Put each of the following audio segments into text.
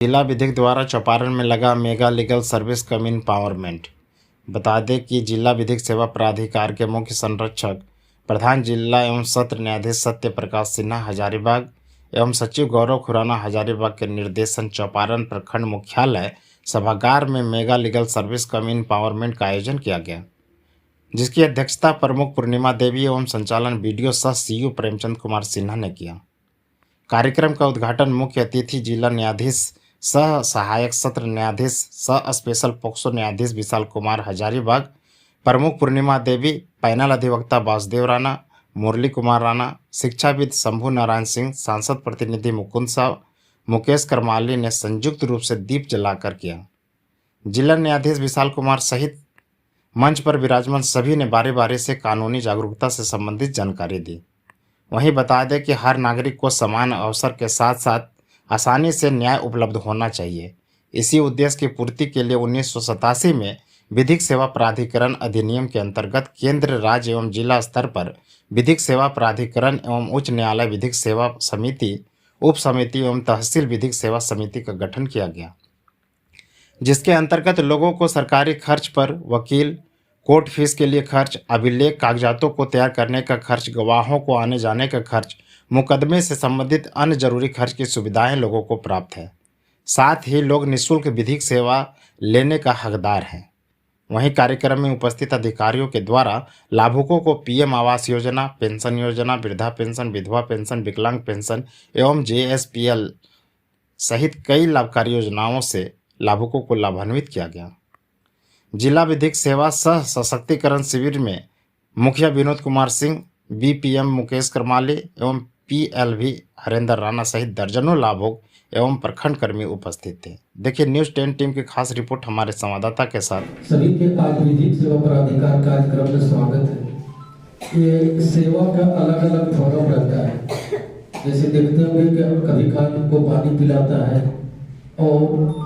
जिला विधिक द्वारा चौपारण में लगा मेगा लीगल सर्विस कम एम्पावरमेंट। बता दें कि जिला विधिक सेवा प्राधिकार के मुख्य संरक्षक प्रधान जिला एवं सत्र न्यायाधीश सत्य प्रकाश सिन्हा हजारीबाग एवं सचिव गौरव खुराना हजारीबाग के निर्देशन चौपारण प्रखंड मुख्यालय सभागार में मेगा लीगल सर्विस कम एम्पावरमेंट का आयोजन किया गया, जिसकी अध्यक्षता प्रमुख पूर्णिमा देवी एवं संचालन बीडीओ सह सीयू प्रेमचंद कुमार सिन्हा ने किया। कार्यक्रम का उद्घाटन मुख्य अतिथि जिला न्यायाधीश सह सहायक सत्र न्यायाधीश सह स्पेशल पोक्सो न्यायाधीश विशाल कुमार हजारीबाग, प्रमुख पूर्णिमा देवी, पैनल अधिवक्ता वासुदेव राणा, मुरली कुमार राणा, शिक्षाविद शंभू नारायण सिंह, सांसद प्रतिनिधि मुकुंद साव, मुकेश करमाली ने संयुक्त रूप से दीप जलाकर किया। जिला न्यायाधीश विशाल कुमार सहित मंच पर विराजमान सभी ने बारी बारी से कानूनी जागरूकता से संबंधित जानकारी दी। वहीं बता दें कि हर नागरिक को समान अवसर के साथ साथ आसानी से न्याय उपलब्ध होना चाहिए। इसी उद्देश्य की पूर्ति के लिए 1987 में विधिक सेवा प्राधिकरण अधिनियम के अंतर्गत केंद्र, राज्य एवं जिला स्तर पर विधिक सेवा प्राधिकरण एवं उच्च न्यायालय विधिक सेवा समिति, उप समिति एवं तहसील विधिक सेवा समिति का गठन किया गया, जिसके अंतर्गत लोगों को सरकारी खर्च पर वकील, कोर्ट फीस के लिए खर्च, अभिलेख कागजातों को तैयार करने का खर्च, गवाहों को आने जाने का खर्च, मुकदमे से संबंधित अन्य जरूरी खर्च की सुविधाएं लोगों को प्राप्त है। साथ ही लोग निःशुल्क विधिक सेवा लेने का हकदार हैं। वहीं कार्यक्रम में उपस्थित अधिकारियों के द्वारा लाभुकों को पीएम आवास योजना, पेंशन योजना, वृद्धा पेंशन, विधवा पेंशन, विकलांग पेंशन एवं जेएसपीएल सहित कई लाभकारी योजनाओं से लाभुकों को लाभान्वित किया गया। जिला विधिक सेवा सह सशक्तिकरण शिविर में मुखिया विनोद कुमार सिंह, बीपीएम मुकेश करमाली एवं पीएलवी हरेंद्र राणा सहित दर्जनों लाभुक एवं प्रखंड कर्मी उपस्थित थे। देखिए न्यूज़ 10 टीम की खास रिपोर्ट हमारे संवाददाता के साथ। सभी के आज विधिक सेवा प्राधिकार कार्यक्रम में स्वागत है। ये सेवा का अलग अलग फॉर्म रहता है। जैसे देखते होंगे कि कभी खान को पानी पिलाता है और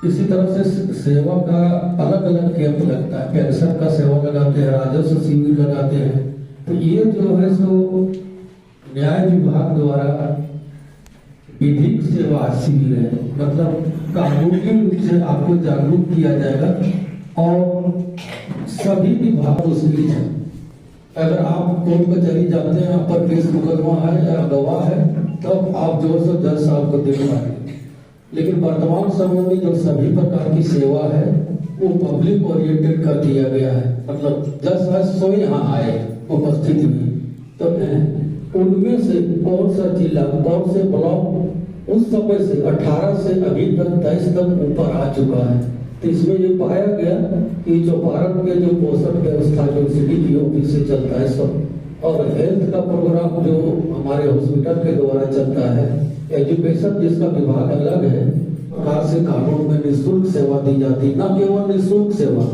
इसी तरह से सेवा का अलग अलग कैंप लगता है। पेंशन का सेवा लगाते हैं, राजस्व शिविर लगाते हैं। तो ये जो है सो न्याय विभाग द्वारा विधिक सेवा शिविर है, मतलब कानूनी रूप से आपको जागरूक किया जाएगा और सभी विभाग उसमें है। अगर आप कोर्ट कचहरी जाते हैं, आप पर केस मुकदमा है या गवाह है, तब आप जो है जज साहब को देख पाएंगे। लेकिन वर्तमान समय में जो सभी प्रकार की सेवा है वो पब्लिक ओरिएंटेड कर दिया गया है, मतलब जज साहब स्वयं यहाँ आए उपस्थिति में। तो उनमें से कौन सा जिला, कौन से ब्लॉक उस समय से 18 से अभी तक 23 तक ऊपर आ चुका है। तो इसमें ये पाया गया कि जो भारत में जो पोषण व्यवस्था जो सीडीपी ऑफिस से चलता है सब, और हेल्थ का प्रोग्राम जो हमारे हॉस्पिटल के द्वारा चलता है, एजुकेशन जिसका विभाग अलग है, प्रकार से कानून में निःशुल्क सेवा दी जाती। न केवल निःशुल्क सेवा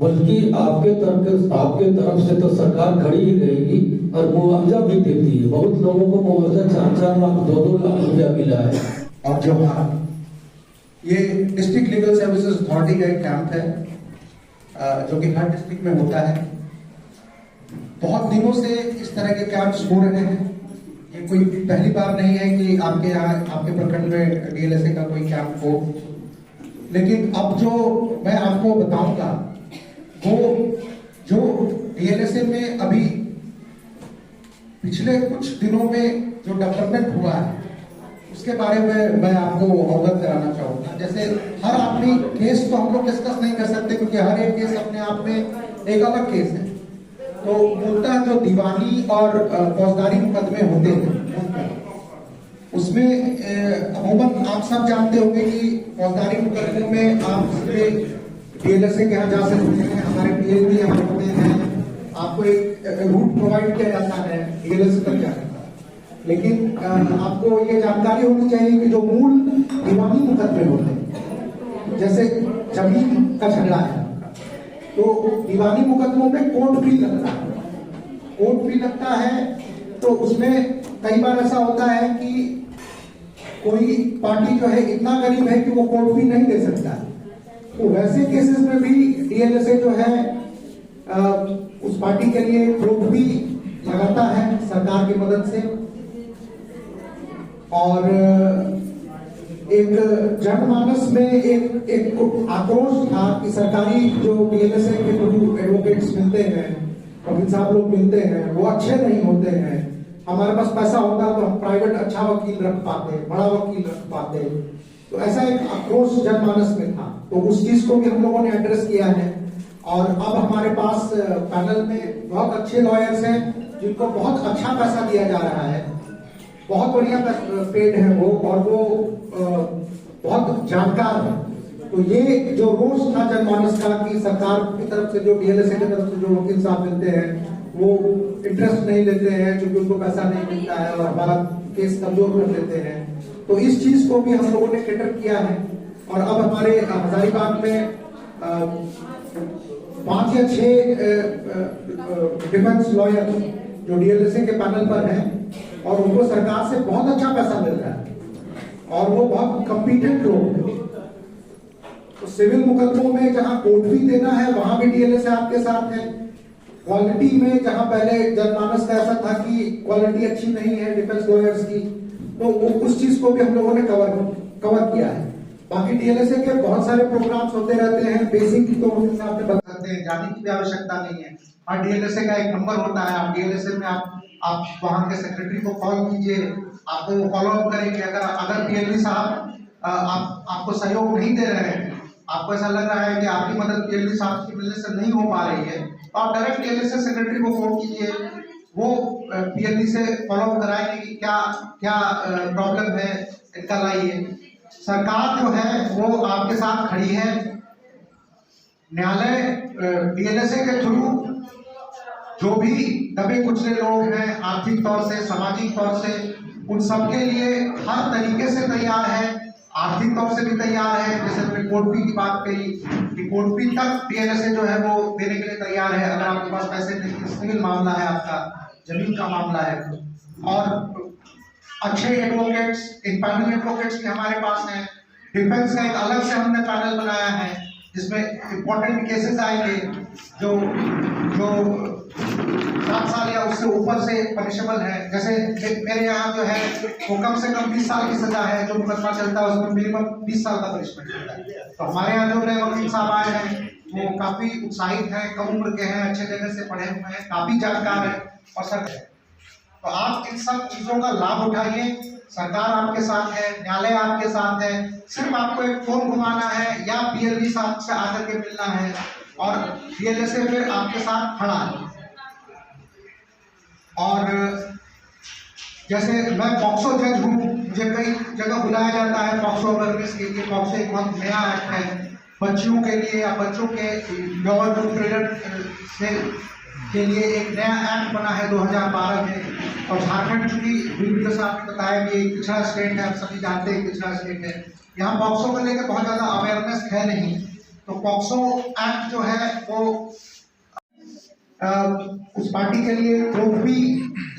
बल्कि आपके तरफ से तो सरकार खड़ी ही रहेगी और मुआवजा भी देती है। बहुत लोगों को मुआवजा 4-4 लाख 2-2 लाख रुपया मिला है। और जो ये डिस्ट्रिक्ट लीगल सर्विसेज अथॉरिटी का एक कैंप है जो कि हर डिस्ट्रिक्ट में होता है। बहुत दिनों से इस तरह के कैंप्स हो रहे हैं। ये कोई पहली बार नहीं है कि आपके यहाँ आपके प्रखंड में डीएलएसए का कोई कैंप हो। लेकिन अब जो मैं आपको बताऊंगा वो जो डीएलएसए में अभी पिछले कुछ दिनों में जो डेवलपमेंट हुआ है उसके बारे में मैं आपको अवगत कराना चाहूंगा। जैसे हर अपनी केस तो हम लोग डिस्कस नहीं कर सकते क्योंकि हर एक केस अपने आप में एक अलग केस है। तो मूलतः जो दीवानी और फौजदारी मुकदमे होते हैं उसमें अमूमन आप सब जानते होंगे कि फौजदारी मुकदमों में आप सीधे डीएलएसए के यहाँ जा सकते हैं। हमारे पीएलवी यहाँ होते हैं, आपको एक रूट प्रोवाइड किया जाता है डीएलएसए तक जाने का। लेकिन आपको ये जानकारी होनी चाहिए कि जो मूल दीवानी मुकदमे होते हैं, जैसे जमीन का झगड़ा है, तो दीवानी मुकदमों में कोर्ट फी लगता है। कोर्ट फी लगता है तो उसमें कई बार ऐसा होता है कि कोई पार्टी जो है इतना गरीब है कि वो कोर्ट फी नहीं दे सकता। तो वैसे केसेस में भी डीएलएसए जो है उस पार्टी के लिए कोर्ट फी लगाता है सरकार की मदद से। और एक जनमानस में एक आक्रोश था कि सरकारी जो डीएलएसए के थ्रू एडवोकेट्स मिलते हैं, वकील साहब लोग मिलते हैं, वो अच्छे नहीं होते हैं। हमारे पास पैसा होता तो हम प्राइवेट अच्छा वकील रख पाते, बड़ा वकील रख पाते। तो ऐसा एक आक्रोश जनमानस में था, तो उस चीज को भी हम लोगों ने एड्रेस किया है। और अब हमारे पास पैनल में बहुत अच्छे लॉयर्स हैं जिनको बहुत अच्छा पैसा दिया जा रहा है, बहुत बढ़िया पेड है वो, और वो बहुत जानकार है। तो ये जो रोष था जनमानस का कि सरकार की तरफ से, जो डीएलएसए की तरफ से जो वकील साहब मिलते हैं वो इंटरेस्ट नहीं लेते हैं क्योंकि उनको पैसा नहीं मिलता है और हमारा केस कमजोर कर देते हैं। तो इस चीज को भी हम लोगों ने कैटर किया है। और अब हमारे हजारीबाग में 5 या 6 डिफेंस लॉयर जो डीएलएसए के पैनल पर हैं और उनको सरकार से बहुत अच्छा पैसा मिल रहा है और वो बहुत कॉम्पिटेंट लोग हैं। तो सिविल मुकदमों में जहां कोर्ट फी देना है वहां भी डीएलएसए आपके साथ है। क्वालिटी में जहां पहले जनमानस का ऐसा था कि क्वालिटी अच्छी नहीं है डिफेंस लॉयर्स की, तो उस चीज को भी हम लोगों ने कवर किया है। बाकी डीएलएसए के बहुत सारे प्रोग्राम्स होते रहते हैं, बेसिक तो उनके साथ में बता सकते हैं, जाने की भी आवश्यकता नहीं है। और डीएलएसए का एक नंबर होता है, आप डीएलएसए में आप वहां के सेक्रेटरी को कॉल कीजिए, आपको वो फॉलो अप करेंगे। अगर पीएलवी साहब आपको सहयोग नहीं दे रहे हैं, आपको ऐसा लग रहा है कि आपकी मदद पीएलवी साहब की मिलने से नहीं हो पा रही है, तो आप डायरेक्ट डीएलएसए सेक्रेटरी को फोन कीजिए, वो पीएलवी से फॉलो अप कराएंगे कि क्या प्रॉब्लम है, इनका लाइए। सरकार जो है वो आपके साथ खड़ी है। न्यायालय डीएलएसए के थ्रू जो भी दबे कुचले लोग हैं आर्थिक तौर से, सामाजिक तौर से, उन सबके लिए हर तरीके से तैयार है, आर्थिक तौर से भी तैयार है। जैसे मैंने कोर्ट फी की बात कही कि कोर्ट फी तक डीएलएसए जो है वो देने के लिए तैयार है अगर आपके पास पैसे नहीं, सिविल मामला है, आपका जमीन का मामला है। और अच्छे एडवोकेट्स, इंपैनल एडवोकेट्स भी हमारे पास हैं। डिफेंस का एक अलग से हमने पैनल बनाया है जिसमें इंपॉर्टेंट केसेस आएंगे जो 7 साल या उससे ऊपर से पनिशेबल है। जैसे मेरे यहाँ जो है वो कम से कम 20 साल की सजा है, जो मुकदमा चलता है उसमें मिनिमम 20 साल का पनिशमेंट होता है। तो हमारे यहाँ जो नए वकील साहब आए हैं वो काफी उत्साहित हैं, कम उम्र के हैं, अच्छे जगह से पढ़े हुए हैं, काफी जानकार है और सर है। तो आप इन सब चीजों का लाभ उठाइए। सरकार आपके साथ है, न्यायालय आपके साथ है, सिर्फ आपको एक फोन घुमाना है या पीएलवी साहब से आकर के मिलना है और डीएलएसए फिर आपके साथ खड़ा है। और जैसे मैं पॉक्सो जज हूँ, मुझे कई जगह बुलाया जाता है पॉक्सो अवेयरनेस के लिए। पॉक्सो एक बहुत नया एक्ट है बच्चियों के लिए या बच्चों के यौन उत्पीड़न के लिए एक नया एक्ट बना है 2012 में। और झारखंड की वीडियो से आपने बताया कि एक पिछड़ा स्टेट है, आप सभी जानते हैं पिछड़ा स्टेट है। यहाँ पॉक्सो को लेकर बहुत ज़्यादा अवेयरनेस है नहीं, तो पॉक्सो एक्ट जो है वो उस पार्टी के लिए प्रूफ भी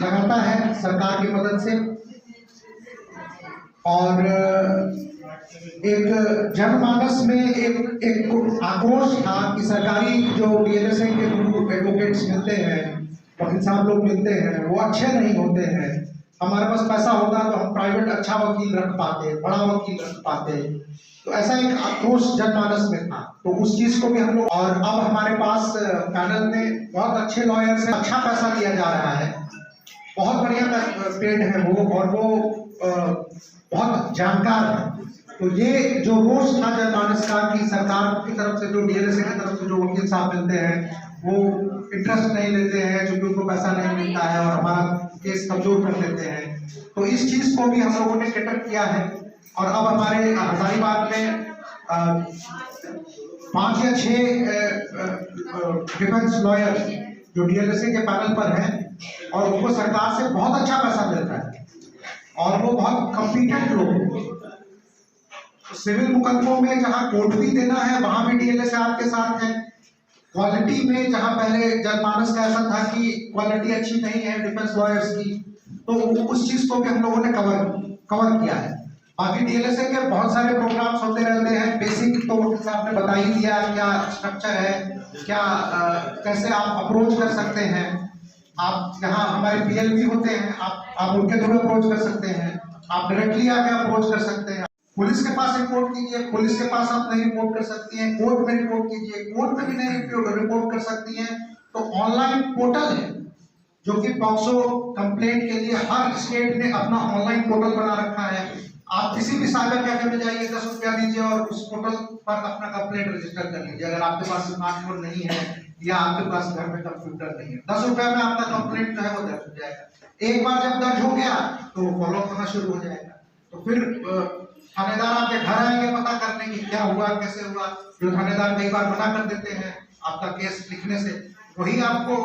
लगाता है सरकार की मदद से। और एक जनमानस में एक आक्रोश था कि सरकारी जो डीएलएसए के थ्रू एडवोकेट्स मिलते हैं, वकील साहब लोग मिलते हैं, वो अच्छे नहीं होते हैं। हमारे पास पैसा होता तो हम प्राइवेट अच्छा वकील रख पाते, बड़ा वकील रख पाते। तो ऐसा एक आक्रोश जनमानस में था, तो उस चीज को भी हम लोग। और अब हमारे पास पैनल में बहुत अच्छे लॉयर्स हैं, अच्छा पैसा दिया जा रहा है, बहुत बढ़िया पेड है वो, और वो बहुत जानकार है। तो ये जो रोष था जनमानस का कि सरकार की तरफ से, जो डीएलएसए की तरफ से जो वकील साहब मिलते हैं वो इंटरेस्ट नहीं लेते हैं क्योंकि उनको पैसा नहीं मिलता है और हमारा केस कमजोर कर देते हैं, तो इस चीज को भी हम लोगों ने कैटर किया है। और अब हमारे हजारीबाग में 5 या 6 डिफेंस लॉयर जो डीएलएसए के पैनल पर हैं और उनको सरकार से बहुत अच्छा पैसा मिलता है और वो बहुत कॉम्पिटेंट लोग हैं। सिविल मुकदमों में जहां कोर्ट फी देना है वहां भी डीएलएसए आपके साथ है। क्वालिटी में जहां पहले जनमानस का ऐसा था कि क्वालिटी अच्छी नहीं है डिफेंस लॉयर्स की, तो उस चीज को भी हम लोगों ने कवर किया है। बाकी डीएलएसए के बहुत सारे प्रोग्राम्स होते रहते हैं, बेसिक तो वकील साहब ने बता ही दिया क्या स्ट्रक्चर है, क्या कैसे आप अप्रोच कर सकते हैं। आप यहाँ हमारे पीएलवी होते हैं, आप उनके थ्रू अप्रोच कर सकते हैं, आप डायरेक्टली आके अप्रोच कर सकते हैं। पुलिस के पास रिपोर्ट कीजिए, पुलिस के पास आप नहीं रिपोर्ट कर सकती हैं, कोर्ट में रिपोर्ट कीजिए, कोर्ट में भी नहीं रिपोर्ट कर सकती हैं, तो ऑनलाइन पोर्टल है जो कि पॉक्सो कंप्लेंट के लिए हर स्टेट ने अपना ऑनलाइन पोर्टल बना रखा है। आप किसी भी साइबर कैफे में जाइए, 10 रुपया दीजिए और उस पोर्टल पर अपना कंप्लेंट रजिस्टर कर लीजिए। अगर आपके पास स्मार्टफोन नहीं है या आपके पास घर में कंप्यूटर नहीं है, 10 रुपया में आपका कंप्लेंट जो है वो दर्ज हो जाएगा। एक बार जब दर्ज हो गया तो फॉलो होना शुरू हो जाएगा। तो फिर थानेदार आपके घर आएंगे पता करने की क्या हुआ, कैसे हुआ। जो थानेदार कई बार मना कर देते हैं आपका केस लिखने से, वही आपको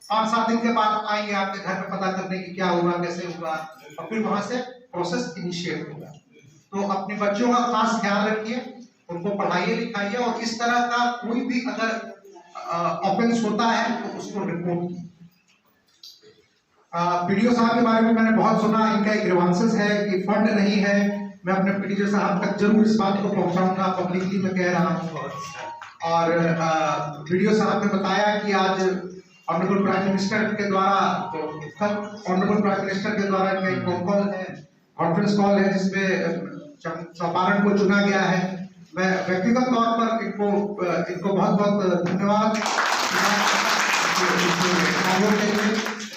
5-7 दिन के बाद आएंगे आपके घर में पता करने की क्या हुआ, कैसे हुआ, और फिर वहां से प्रोसेस इनिशिएट होगा। तो अपने बच्चों का खास ख्याल रखिए, उनको पढ़ाइए लिखाइए, और इस तरह का कोई भी अगर ऑफेंस होता है तो उसको रिपोर्ट कीजिए। पीडीओ साहब के बारे में मैंने बहुत सुना, इनका एक ग्रीवांसेस है कि फंड नहीं है। मैं अपने पीडीओ साहब तक जरूर इस बात को पहुंचाऊंगा, पब्लिकली मैं कह रहा हूं। और पीडीओ साहब ने बताया कि आज ऑनरेबल प्राइम मिनिस्टर के द्वारा, ऑनरेबल प्राइम मिनिस्टर के द्वारा इनका एक कॉल है, कॉन्फ्रेंस कॉल है, जिसमें चंपारण को चुना गया है। मैं व्यक्तिगत तौर पर इनको बहुत बहुत धन्यवाद।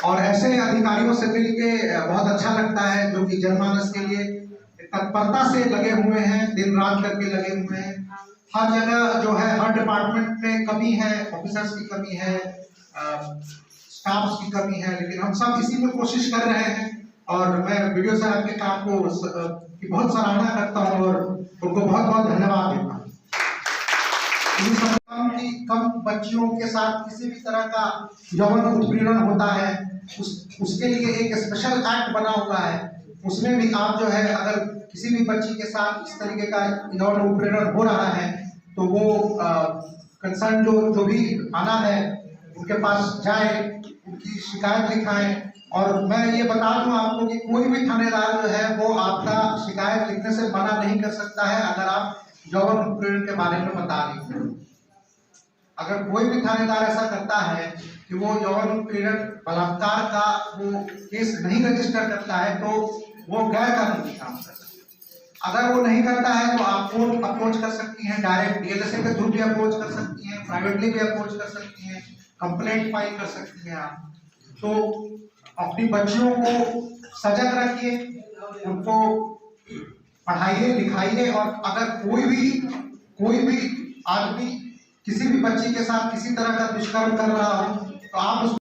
और ऐसे अधिकारियों से मिलके बहुत अच्छा लगता है, जो कि जनमानस के लिए तत्परता से लगे हुए हैं, दिन रात करके लगे हुए हैं। हर जगह जो है, हर डिपार्टमेंट में कमी है, ऑफिसर्स की कमी है, स्टाफ्स की कमी है, लेकिन हम सब इसी में कोशिश कर रहे हैं। और मैं वीडियो साहब के काम को की बहुत सराहना करता हूं और उनको बहुत बहुत धन्यवाद देता हूं। कम बच्चियों के साथ किसी भी तरह का यौन उत्पीड़न होता है, उसके लिए एक स्पेशल एक्ट बना हुआ है। उसमें भी आप जो है, अगर किसी भी बच्ची के साथ इस तरीके का यौन उत्पीड़न हो रहा है तो वो कंसर्न जो भी थाना है उनके पास जाए, उनकी शिकायत लिखाएं। और मैं ये बता दूं आपको कि कोई भी थानेदार जो है वो आपका शिकायत लिखने से मना नहीं कर सकता है, अगर आप यौन उत्पीड़न के बारे में बता दें। अगर कोई भी थानेदार ऐसा करता है कि वो यौन उत्पीड़न बलात्कार का वो केस नहीं रजिस्टर करता है, तो वो गैर कानूनी काम कर सकता है। अगर वो नहीं करता है तो आप कोर्ट अप्रोच कर सकती हैं, डायरेक्ट डीएलएसए के थ्रू भी अप्रोच कर सकती हैं, प्राइवेटली भी अप्रोच कर सकती हैं, कंप्लेंट फाइल कर सकती हैं आप। तो अपनी बच्चियों को सजग रखिए, उनको पढ़ाइए लिखाइए, और अगर कोई भी आदमी किसी भी बच्ची के साथ किसी तरह का दुष्कर्म कर रहा हो तो आप